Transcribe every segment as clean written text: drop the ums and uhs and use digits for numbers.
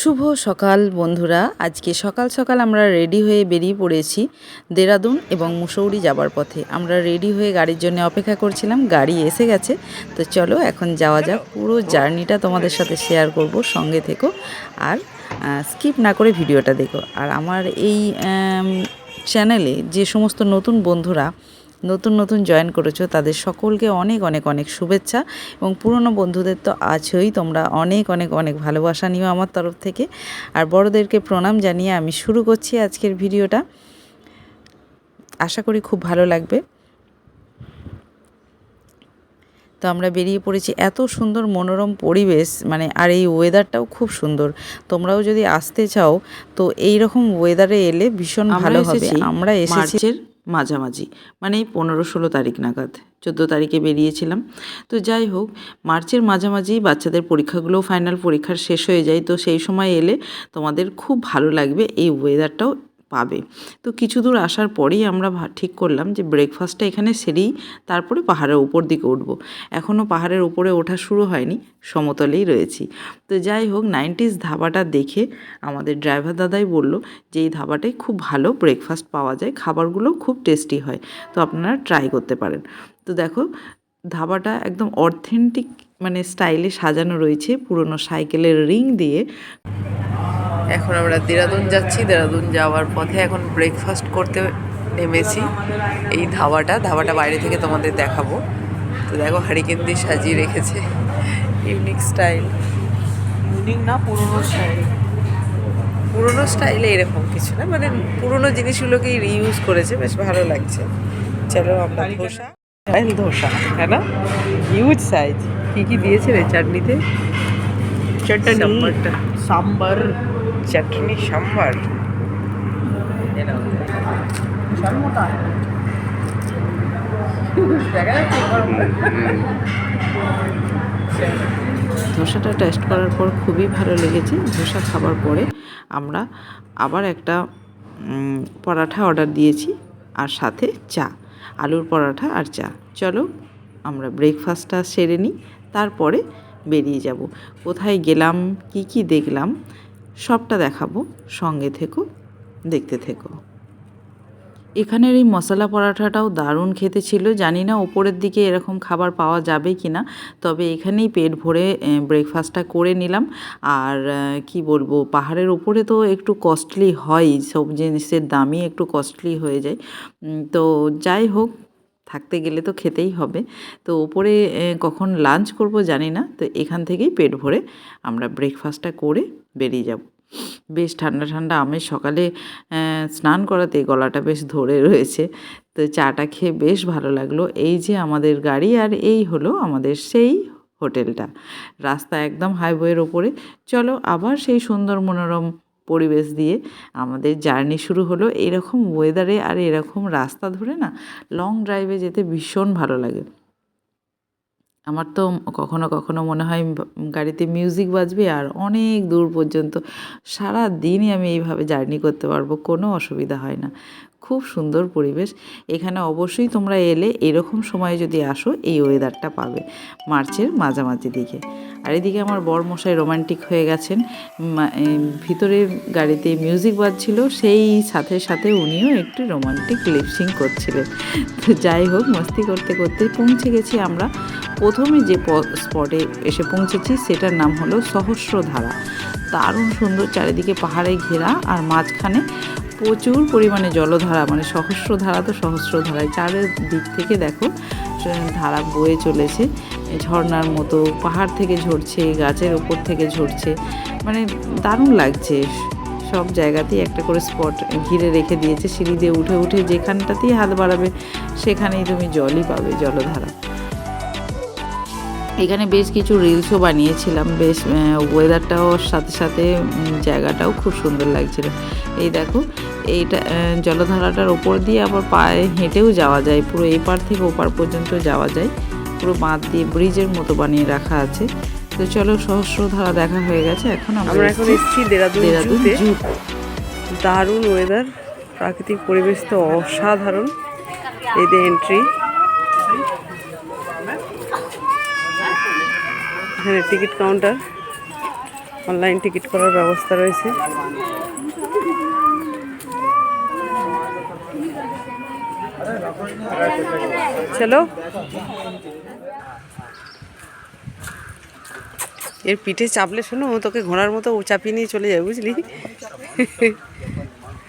শুভ সকাল বন্ধুরা। আজকে সকাল সকাল আমরা রেডি হয়ে বেরিয়ে পড়েছি দেরাদুন এবং মুসৌরি যাবার পথে। আমরা রেডি হয়ে গাড়ির জন্য অপেক্ষা করছিলাম, গাড়ি এসে গেছে। তো চলো এখন যাওয়া যাক, পুরো জার্নিটা তোমাদের সাথে শেয়ার করব, সঙ্গে থেকো আর স্কিপ না করে ভিডিওটা দেখো। আর আমার এই চ্যানেলে যে সমস্ত নতুন বন্ধুরা নতুন জয়েন করেছো তাদের সকলকে অনেক অনেক অনেক শুভেচ্ছা, এবং পুরনো বন্ধুদের তো আছোই, তোমরা অনেক অনেক অনেক ভালোবাসা নিও আমার তরফ থেকে। আর বড়দেরকে প্রণাম জানিয়ে আমি শুরু করছি আজকের ভিডিওটা। আশা করি খুব ভালো লাগবে। তো আমরা বেরিয়ে পড়েছি, এত সুন্দর মনোরম পরিবেশ, মানে আর এই ওয়েদারটাও খুব সুন্দর। তোমরাও যদি আসতে চাও তো এই রকম ওয়েদারে এলে ভীষণ ভালো হবে। আমরা এসেছি মাঝামাঝি, মানে 15-16 তারিখ নাগাদ, 14 তারিখে বেরিয়েছিলাম। তো যাই হোক, মার্চের মাঝামাঝি বাচ্চাদের পরীক্ষাগুলোও ফাইনাল পরীক্ষার শেষ হয়ে যায়। তো সেই সময় এলে তোমাদের খুব ভালো লাগবে, এই ওয়েদারটাও পাবে। তো কিছু দূর আসার পরেই আমরা ঠিক করলাম যে ব্রেকফাস্টটা এখানে সেরেই তারপরে পাহাড়ের উপর দিকে উঠবো। এখনও পাহাড়ের উপরে ওঠা শুরু হয়নি, সমতলেই রয়েছি। তো যাই হোক, 90s ধাবাটা দেখে আমাদের ড্রাইভার দাদাই বলল যে এই ধাবাটাই খুব ভালো ব্রেকফাস্ট পাওয়া যায়, খাবারগুলো খুব টেস্টি হয়, তো আপনারা ট্রাই করতে পারেন। তো দেখো, ধাবাটা একদম অথেন্টিক মানে স্টাইলে সাজানো রয়েছে, পুরনো সাইকেলের রিং দিয়ে। এখন আমরা দেরাদুন যাচ্ছি, দেরাদুন যাওয়ার পথে এখন ব্রেকফাস্ট করতে নেমেছি। এই ধাবাটা বাইরে থেকে তোমাদের দেখাবো। তো দেখো, হারিকেন দিয়ে সাজিয়ে রেখেছে, ইউনিক স্টাইল। ইউনিক না, পুরোনো স্টাইলে এরকম কিছু না, মানে পুরোনো জিনিসগুলোকেই রিইউজ করেছে, বেশ ভালো লাগছে। চলো আমরা ধোসা হ্যাঁ না, হিউজ সাইজ। কি দিয়েছে রে চাটনিতে? সাম্বার চাটনি, সাম্বার। ধোসাটা টেস্ট করার পর খুবই ভালো লেগেছে। ধোসা খাবার পরে আমরা আবার একটা পরাঠা অর্ডার দিয়েছি, আর সাথে চা, আলুর পরাঠা আর চা। চলো আমরা ব্রেকফাস্টটা সেরে নিই, তারপরে বেরিয়ে যাব। কোথায় গেলাম, কি দেখলাম সবটা দেখাবো, সঙ্গে থেকো, দেখতে থেকো। এখানের এই মশলা পরাঠাটাও দারুণ খেতে ছিল। জানি না ওপরের দিকে এরকম খাবার পাওয়া যাবে কি না, তবে এখানেই পেট ভরে ব্রেকফাস্টটা করে নিলাম। আর কি বলবো, পাহাড়ের ওপরে তো একটু কস্টলি হয়, সব জিনিসের দামই একটু কস্টলি হয়ে যায়। তো যাই হোক, থাকতে গেলে তো খেতেই হবে। তো ওপরে কখন লাঞ্চ করব জানি না, তো এখান থেকেই পেট ভরে আমরা ব্রেকফাস্টটা করে বেরিয়ে যাব। বেশ ঠান্ডা ঠান্ডা আমের সকালে স্নান করাতে গলাটা বেশ ধরে রয়েছে। তো চাটা খেয়ে বেশ ভালো লাগলো। এই যে আমাদের গাড়ি, আর এই হলো আমাদের সেই হোটেলটা, রাস্তা একদম হাইওয়ের ওপরে। চলো আবার সেই সুন্দর মনোরম পরিবেশ দিয়ে আমাদের জার্নি শুরু হলো। এরকম ওয়েদারে আর এরকম রাস্তা ধরে না লং ড্রাইভে যেতে ভীষণ ভালো লাগে। আমার তো কখনো কখনো মনে হয় গাড়িতে মিউজিক বাজবে আর অনেক দূর পর্যন্ত সারা দিনই আমি এইভাবে জার্নি করতে পারবো, কোনো অসুবিধা হয় না। খুব সুন্দর পরিবেশ এখানে। অবশ্যই তোমরা এলে এরকম সময়ে যদি আসো এই ওয়েদারটা পাবে, মার্চের মাঝামাঝি দিকে। আর এদিকে আমার বরমশাই রোমান্টিক হয়ে গেছেন, ভিতরের গাড়িতে মিউজিক বাজছিল, সেই সাথে সাথে উনিও একটু রোমান্টিক লিপসিং করছিলেন। তো যাই হোক, মস্তি করতে করতে পৌঁছে গেছি আমরা। প্রথমে যে স্পটে এসে পৌঁছেছি সেটার নাম হলো সহস্রধারা। দারুণ সুন্দর, চারিদিকে পাহাড়ে ঘেরা, আর মাঝখানে প্রচুর পরিমাণে জলধারা, মানে সহস্রধারা তো সহস্রধারায় চারিদিক থেকে দেখো ধারা বয়ে চলেছে, ঝর্ণার মতো পাহাড় থেকে ঝরছে, গাছের ওপর থেকে ঝরছে, মানে দারুণ লাগছে। সব জায়গাতেই একটা করে স্পট ঘিরে রেখে দিয়েছে, সিঁড়ি দিয়ে উঠে উঠে যেখানটাতেই হাত বাড়াবে সেখানেই তুমি জলই পাবে, জলধারা। এখানে বেশ কিছু রিলসও বানিয়েছিলাম, বেশ ওয়েদারটাও সাথে সাথে জায়গাটাও খুব সুন্দর লাগছিল। এই দেখো, এইটা জলধারাটার ওপর দিয়ে আবার পায়ে হেঁটেও যাওয়া যায়, পুরো এপার থেকে ওপার পর্যন্ত যাওয়া যায়, পুরো বাঁধ দিয়ে ব্রিজের মতো বানিয়ে রাখা আছে। তো চলো, সহস্রধারা দেখা হয়ে গেছে, এখন আমরা এখন এসেছি দেরাদুন জু। দারুণ ওয়েদার, প্রাকৃতিক পরিবেশ তো অসাধারণ। এই যে এন্ট্রি, এখানে টিকিট কাউন্টার, অনলাইন টিকিট করার ব্যবস্থা রয়েছে। চলো, এর পিঠে চাপলে শোনো তোকে ঘোড়ার মতো চাপিয়ে নিয়ে চলে যায়, বুঝলি?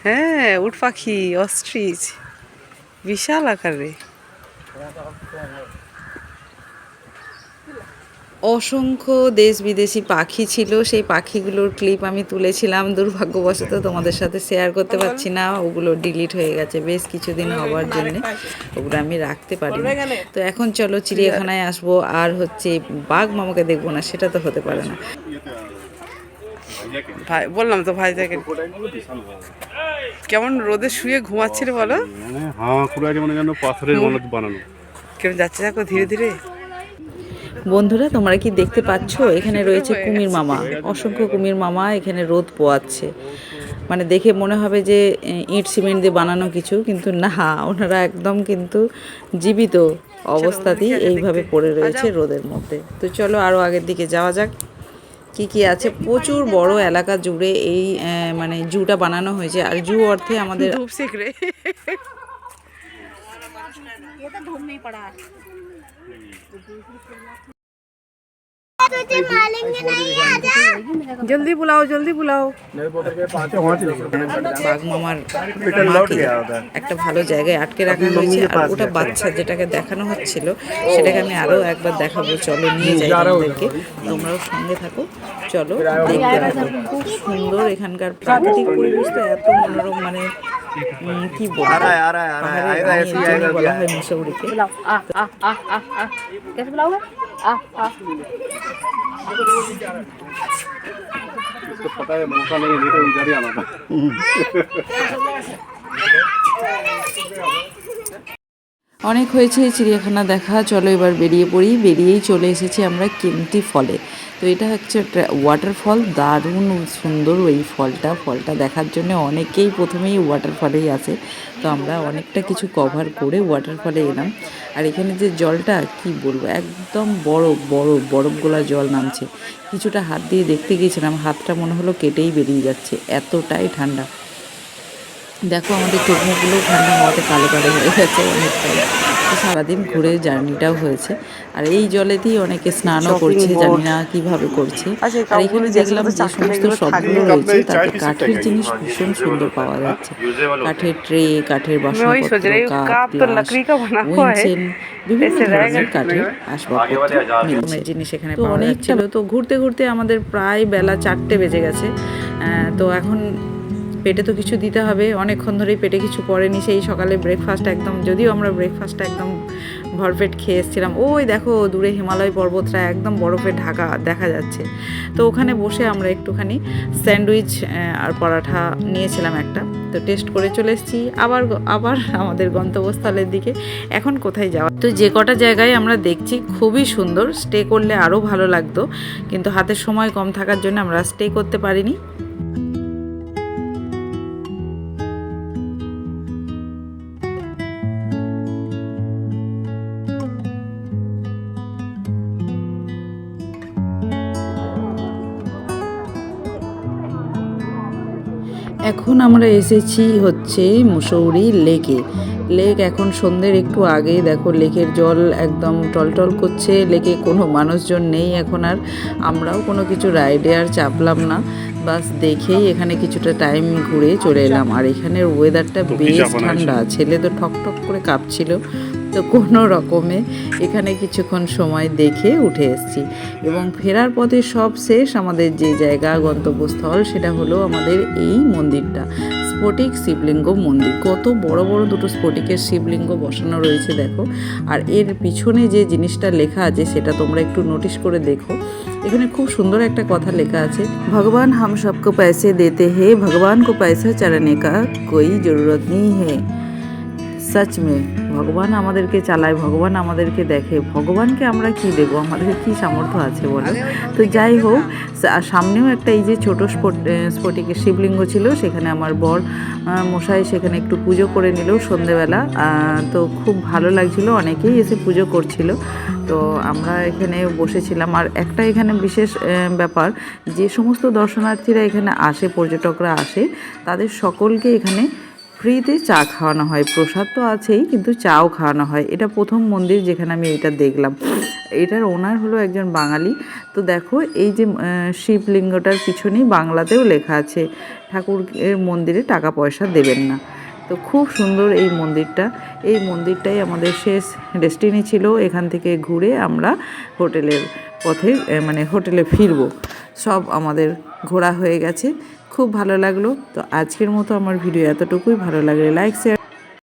হ্যাঁ, উট পাখি, অস্ট্রিচ, বিশাল আকারে। অসংখ্য দেশ বিদেশি পাখি ছিল, সেই পাখিগুলোর ক্লিপ আমি তুলেছিলাম, দুর্ভাগ্যবশত তোমাদের সাথে শেয়ার করতে পারছি না, ওগুলো ডিলিট হয়ে গেছে বেশ কিছুদিন হওয়ার জন্য, ওগুলো আমি রাখতে পারি। তো এখন চলো চিড়িয়াখানায় আসবো, আর হচ্ছে বাঘ মামাকে দেখবো না, সেটা তো হতে পারে না। ভাই বললাম তো ভাই, দেখেন কেমন রোদে শুয়ে ঘুমাচ্ছিল বলো। কেমন যাচ্ছে দেখো ধীরে ধীরে। বন্ধুরা, তোমরা কি দেখতে পাচ্ছ, এখানে রয়েছে কুমির মামা, অসংখ্য কুমির মামা এখানে রোদ পোয়াচ্ছে। মানে দেখে মনে হবে যে ইট সিমেন্ট দিয়ে বানানো কিছু, কিন্তু না, ওনারা একদম কিন্তু জীবিত অবস্থাতেই এইভাবে পড়ে রয়েছে রোদের মধ্যে। তো চলো আরও আগের দিকে যাওয়া যাক। কি কি আছে, প্রচুর বড় এলাকা জুড়ে এই মানে জুটা বানানো হয়েছে। আর জু অর্থে আমাদের জলদি বুলাও, জলদি বুলাও। বাঘ মামার মাকে একটা ভালো জায়গায় আটকে রাখা হয়েছে, আর ওটা বাচ্চা যেটাকে দেখানো হচ্ছিল সেটাকে আমি আরো একবার দেখাবো। চলো নিয়ে যাই তোমাদেরকে, তোমরাও সঙ্গে থাকো, চলো দেখতে থাকো। খুব সুন্দর এখানকার প্রাকৃতিক পরিবেশ, তো এত মনোরম, মানে কি বলবো, পাহাড়ের বলা হয় মুসৌরিকে। इसको पता है मौका नहीं है, तो इधर ही आना था। অনেক হয়েছে এই চিড়িয়াখানা দেখা, চলো এবার বেরিয়ে পড়ি। বেরিয়েই চলে এসেছি আমরা কেম্পটি ফলে। তো এটা হচ্ছে একটা ওয়াটারফল, দারুণ সুন্দর এই ফলটা দেখার জন্য অনেকেই প্রথমেই ওয়াটারফলেই আসে। তো আমরা অনেকটা কিছু কভার করে ওয়াটারফলে এলাম। আর এখানে যে জলটা কি বলবো, একদম বরফ গোলা জল নামছে। কিছুটা হাত দিয়ে দেখতে গিয়েছিলাম, হাতটা মনে হলো কেটেই বেরিয়ে যাচ্ছে, এতটাই ঠান্ডা। দেখো আমাদের চোখগুলো ঠান্ডা হওয়াতে কালো হয়ে গেছে অনেকটাই। তো সারাদিন ঘুরে জার্নিটাও হয়েছে। আর এই জলেতেই অনেকে স্নানও করছে, জানি না কীভাবে করছে। আর এখানে দেখলাম যে সমস্ত শপগুলো রয়েছে, তাতে কাঠের জিনিস ভীষণ সুন্দর পাওয়া যাচ্ছে। কাঠের ট্রে, কাঠের বাসনপত্র, কাপ, গ্লাস, উইনচেন, বিভিন্ন ধরনের কাঠের আসবাবপত্র মিলছে জিনিস এখানে পাওয়া যাচ্ছিল। তো ঘুরতে ঘুরতে আমাদের প্রায় বেলা 4টে বেজে গেছে। তো এখন পেটে তো কিছু দিতে হবে, অনেকক্ষণ ধরেই পেটে কিছু পড়েনি। সেই সকালে ব্রেকফাস্ট একদম, যদিও আমরা ব্রেকফাস্টটা একদম ভরপেট খেয়ে এসেছিলাম। ওই দেখো দূরে হিমালয় পর্বতটা একদম বরফে ঢাকা দেখা যাচ্ছে। তো ওখানে বসে আমরা একটুখানি স্যান্ডউইচ আর পরাঠা নিয়েছিলাম একটা, তো টেস্ট করে চলে এসেছি আবার আমাদের গন্তব্যস্থলের দিকে। এখন কোথায় যাওয়া, তো যে কটা জায়গায় আমরা দেখছি খুবই সুন্দর, স্টে করলে আরও ভালো লাগতো, কিন্তু হাতের সময় কম থাকার জন্য আমরা স্টে করতে পারিনি। এখন আমরা এসেছি হচ্ছে মুসৌরি লেকে। লেক এখন সন্ধ্যের একটু আগেই দেখো লেকের জল একদম টলটল করছে। লেকে কোনো মানুষজন নেই এখন আর। আমরাও কোনো কিছু রাইডে আর চাপলাম না, বাস দেখেই এখানে কিছুটা টাইম ঘুরে চলে এলাম। আর এখানের ওয়েদারটা বেশ ঠান্ডা, ছেলে তো ঠকঠক করে কাঁপছিল। তো কোনো রকমে এখানে কিছুক্ষণ সময় দেখে উঠে এসেছি, এবং ফেরার পথে সব শেষ আমাদের যে জায়গা গন্তব্যস্থল, সেটা হলো আমাদের এই মন্দিরটা, স্ফটিক শিবলিঙ্গ মন্দির। কত বড় বড় দুটো স্ফটিকের শিবলিঙ্গ বসানো রয়েছে দেখো। আর এর পিছনে যে জিনিসটা লেখা আছে সেটা তোমরা একটু নোটিশ করে দেখো। এখানে খুব সুন্দর একটা কথা লেখা আছে, ভগবান হাম সবকো পয়সে দেতে হে, ভগবান কো পয়সা চালানে কা কোই জরুরত নেই হে। সচ মে ভগবান আমাদেরকে চালায়, ভগবান আমাদেরকে দেখে, ভগবানকে আমরা কি দেবো, আমাদের কি সামর্থ্য আছে বলো। তো যাই হোক, সামনেও একটা এই যে ছোটো স্ফটিকের শিবলিঙ্গ ছিল, সেখানে আমার বর মশাই সেখানে একটু পুজো করে নিল সন্ধেবেলা। তো খুব ভালো লাগছিল, অনেকেই এসে পুজো করছিল। তো আমরা এখানে বসেছিলাম। আর একটা এখানে বিশেষ ব্যাপার, যে সমস্ত দর্শনার্থীরা এখানে আসে, পর্যটকরা আসে, তাদের সকলকে এখানে ফ্রিতে চা খাওয়ানো হয়। প্রসাদ তো আছেই, কিন্তু চাও খাওয়ানো হয়। এটা প্রথম মন্দির যেখানে আমি এটা দেখলাম। এটার ওনার হলো একজন বাঙালি। তো দেখো এই যে শিবলিঙ্গটার পিছনেই বাংলাতেও লেখা আছে, ঠাকুরের মন্দিরে টাকা পয়সা দেবেন না। তো খুব সুন্দর এই মন্দিরটা। এই মন্দিরটাই আমাদের শেষ ডেস্টিনি ছিল। এখান থেকে ঘুরে আমরা হোটেলের পথে মানে হোটেলে ফিরবো। সব আমাদের ঘোরা হয়ে গেছে, খুব ভালো লাগলো। তো আজকের মতো আমার ভিডিও এতটুকুই। ভালো লাগলে লাইক শেয়ার